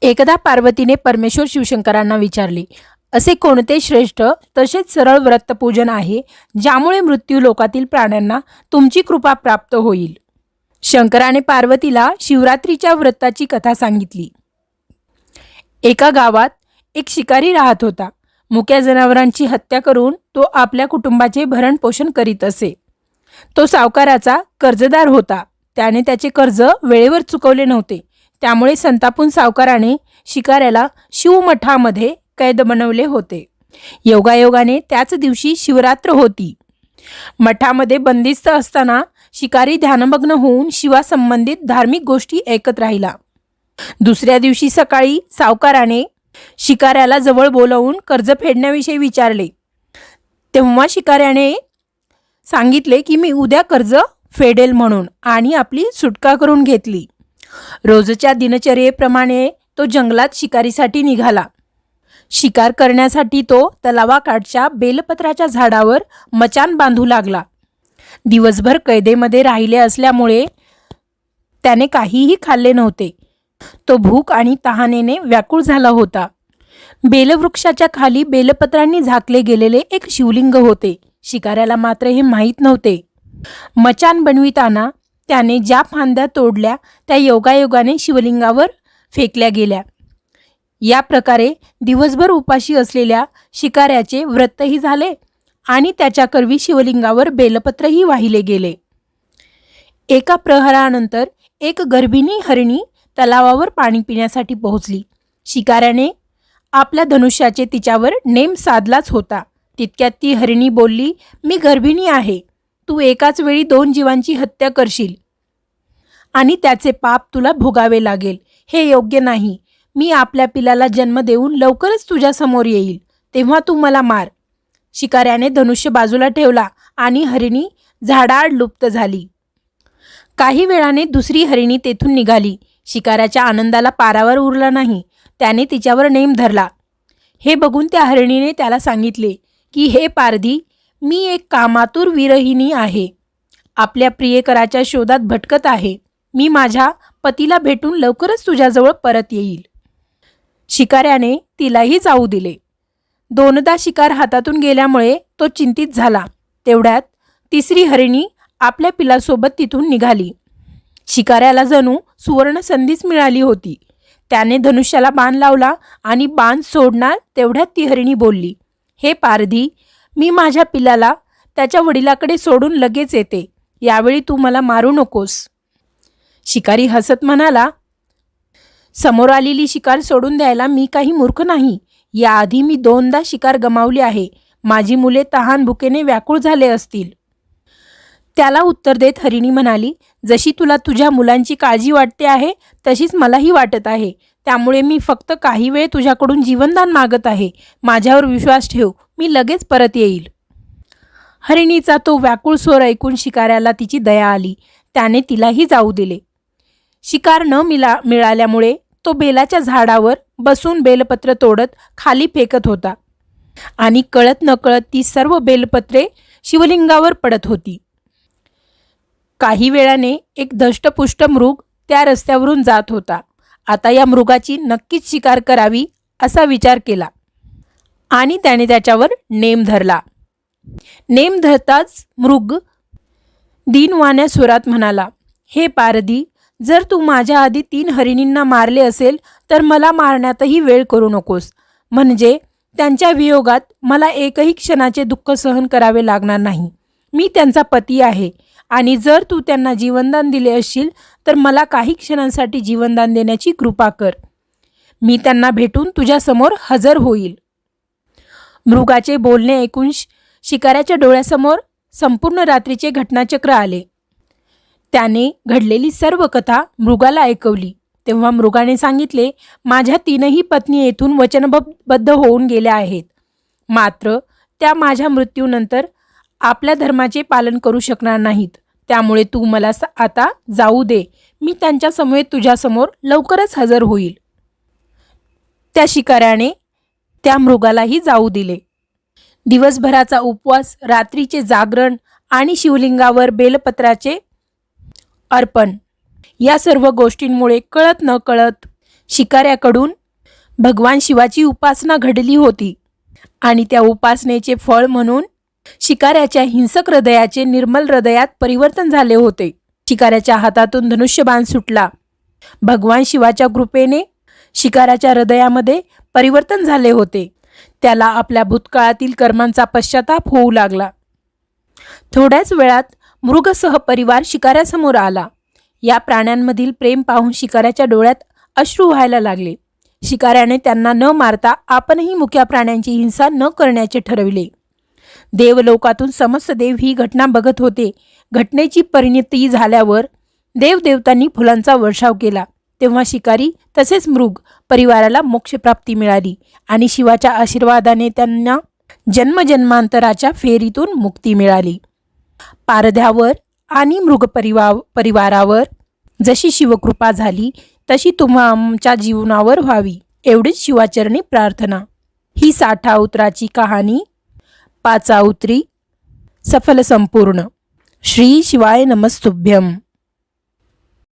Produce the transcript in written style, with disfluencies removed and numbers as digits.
एकदा पार्वतीने परमेश्वर शिवशंकरांना विचारले, असे कोणते श्रेष्ठ तसेच सरळ व्रतपूजन आहे ज्यामुळे मृत्यू लोकातील प्राण्यांना तुमची कृपा प्राप्त होईल? शंकराने पार्वतीला शिवरात्रीच्या व्रताची कथा सांगितली. एका गावात एक शिकारी राहत होता. मुक्या जनावरांची हत्या करून तो आपल्या कुटुंबाचे भरणपोषण करीत असे. तो सावकाराचा कर्जदार होता. त्याने त्याचे कर्ज वेळेवर चुकवले नव्हते. त्यामुळे संतापून सावकाराने शिकाऱ्याला शिवमठामध्ये कैद बनवले होते. योगायोगाने त्याच दिवशी शिवरात्र होती. मठामध्ये बंदिस्त असताना शिकारी ध्यानमग्न होऊन शिवासंबंधित धार्मिक गोष्टी ऐकत राहिला. दुसऱ्या दिवशी सकाळी सावकाराने शिकाऱ्याला जवळ बोलावून कर्ज फेडण्याविषयी विचारले. तेव्हा शिकाऱ्याने सांगितले की मी उद्या कर्ज फेडेल म्हणून आणि आपली सुटका करून घेतली. रोजच्या दिनचर्येप्रमाणे तो जंगलात शिकारीसाठी निघाला. शिकार करण्यासाठी तो तलावाकाठच्या बेलपत्राच्या झाडावर मचाण बांधू लागला. दिवसभर कैदेमध्ये राहिले असल्यामुळे त्याने काहीही खाल्ले नव्हते. तो भूक आणि तहानेने व्याकुळ झाला होता. बेलवृक्षाच्या खाली बेलपत्रांनी झाकले गेलेले एक शिवलिंग होते. शिकाऱ्याला मात्र हे माहीत नव्हते. मचाण बनविताना त्याने ज्या फांद्या तोडल्या त्या योगायोगाने शिवलिंगावर फेकल्या गेल्या. या प्रकारे दिवसभर उपाशी असलेल्या शिकाऱ्याचे व्रतही झाले आणि त्याच्याकरवी शिवलिंगावर बेलपत्रही वाहिले गेले. एका प्रहरानंतर एक गर्भिणी हरिणी तलावावर पाणी पिण्यासाठी पोहोचली. शिकाऱ्याने आपल्या धनुष्याचे तिच्यावर नेम साधलाच होता. तितक्यात ती हरिणी बोलली, मी गर्भिणी आहे. तू एकाच वेळी 2 जीवांची हत्या करशील आणि त्याचे पाप तुला भोगावे लागेल. हे योग्य नाही. मी आपल्या पिलाला जन्म देऊन लवकरच तुझ्या समोर येईल, तेव्हा तू मला मार. शिकाऱ्याने धनुष्य बाजूला ठेवला आणि हरिणी झाडाआड लुप्त झाली. काही वेळाने दुसरी हरिणी तेथून निघाली. शिकाऱ्याच्या आनंदाला पारावर उरला नाही. त्याने तिच्यावर नेम धरला. हे बघून त्या हरिणीने त्याला सांगितले की हे पारधी, मी एक कामातुर विरहिणी आहे. आपल्या प्रियकराच्या शोधात भटकत आहे. मी माझ्या पतीला भेटून लवकरच तुझ्याजवळ परत येईल. शिकाऱ्याने तिलाही जाऊ दिले. 2दा शिकार हातातून गेल्यामुळे तो चिंतित झाला. तेवढ्यात तिसरी हरिणी आपल्या पिलासोबत तिथून निघाली. शिकाऱ्याला जणू सुवर्ण संधीच मिळाली होती. त्याने धनुष्याला बाण लावला आणि बाण सोडणार तेवढ्यात ती हरिणी बोलली, हे पारधी, मी माझ्या पिलाला त्याच्या वडिलाकडे सोडून लगेच येते. यावेळी तू मला मारू नकोस. शिकारी हसत म्हणाला, समोर आलेली शिकार सोडून द्यायला मी काही मूर्ख नाही. याआधी मी 2दा शिकार गमावली आहे. माझी मुले तहान भुकेने व्याकुळ झाले असतील. त्याला उत्तर देत हरिणी म्हणाली, जशी तुला तुझ्या मुलांची काळजी वाटते आहे तशीच मलाही वाटत आहे. त्यामुळे मी फक्त काही वेळ तुझ्याकडून जीवनदान मागत आहे. माझ्यावर विश्वास ठेव. मी लगेच परत येईल. हरिणीचा तो व्याकुळ स्वर ऐकून शिकाऱ्याला तिची दया आली. त्याने तिलाही जाऊ दिले. शिकार न मिळाल्यामुळे तो बेलाच्या झाडावर बसून बेलपत्र तोडत खाली फेकत होता आणि कळत नकळत ती सर्व बेलपत्रे शिवलिंगावर पडत होती. काही वेळाने एक धष्टपुष्ट मृग त्या रस्त्यावरून जात होता. आता या मृगाची नक्कीच शिकार करावी असा विचार केला आणि त्याने त्याच्यावर नेम धरला. नेम धरताच मृग दीनवाण्या सुरात म्हणाला, हे पारधी, जर तू माझ्या आधी 3 हरिणींना मारले असेल तर मला मारण्यातही वेळ करू नकोस. म्हणजे त्यांच्या वियोगात मला एकही क्षणाचे दुःख सहन करावे लागणार नाही. मी त्यांचा पती आहे आणि जर तू त्यांना जीवनदान दिले असशील तर मला काही क्षणांसाठी जीवनदान देण्याची कृपा कर. मी त्यांना भेटून तुझ्यासमोर हजर होईल. मृगाचे बोलणे ऐकून शिकाऱ्याच्या डोळ्यासमोर संपूर्ण रात्रीचे घटनाचक्र आले. त्याने घडलेली सर्व कथा मृगाला ऐकवली. तेव्हा मृगाने सांगितले, माझ्या 3ही पत्नी येथून वचनबद्ध होऊन गेल्या आहेत. मात्र त्या माझ्या मृत्यूनंतर आपल्या धर्माचे पालन करू शकणार नाहीत. त्यामुळे तू मला आता जाऊ दे. मी त्यांच्या समवेत तुझ्यासमोर लवकरच हजर होईल. त्या शिकाऱ्याने त्या मृगालाही जाऊ दिले. दिवसभराचा उपवास, रात्रीचे जागरण आणि शिवलिंगावर बेलपत्राचे अर्पण या सर्व गोष्टींमुळे कळत न कळत शिकाऱ्याकडून भगवान शिवाची उपासना घडली होती आणि त्या उपासनेचे फळ म्हणून शिकाऱ्याच्या हिंसक हृदयाचे निर्मल हृदयात परिवर्तन झाले होते. शिकाऱ्याच्या हातातून धनुष्यबाण सुटला. भगवान शिवाच्या कृपेने शिकाऱ्याच्या हृदयामध्ये परिवर्तन झाले होते. त्याला आपल्या भूतकाळातील कर्मांचा पश्चाताप होऊ लागला. थोड्याच वेळात मृगसह परिवार शिकाऱ्यासमोर आला. या प्राण्यांमधील प्रेम पाहून शिकाऱ्याच्या डोळ्यात अश्रू व्हायला लागले. शिकाऱ्याने त्यांना न मारता आपणही मुक्या प्राण्यांची हिंसा न करण्याचे ठरविले. देवलोकातून समस्त देव ही घटना बघत होते. घटनेची परिणती झाल्यावर देवदेवतांनी फुलांचा वर्षाव केला. तेव्हा शिकारी तसेच मृग परिवाराला मोक्षप्राप्ती मिळाली आणि शिवाच्या आशीर्वादाने त्यांना जन्मजन्मांतराच्या फेरीतून मुक्ती मिळाली. पारध्यावर आणि मृग परिवारावर जशी शिवकृपा झाली तशी तुमच्या जीवनावर व्हावी एवढीच शिवाचरणी प्रार्थना. ही 60 उतराची कहाणी 5 उतरी सफल संपूर्ण. श्री शिवाय नमस्तुभ्यम.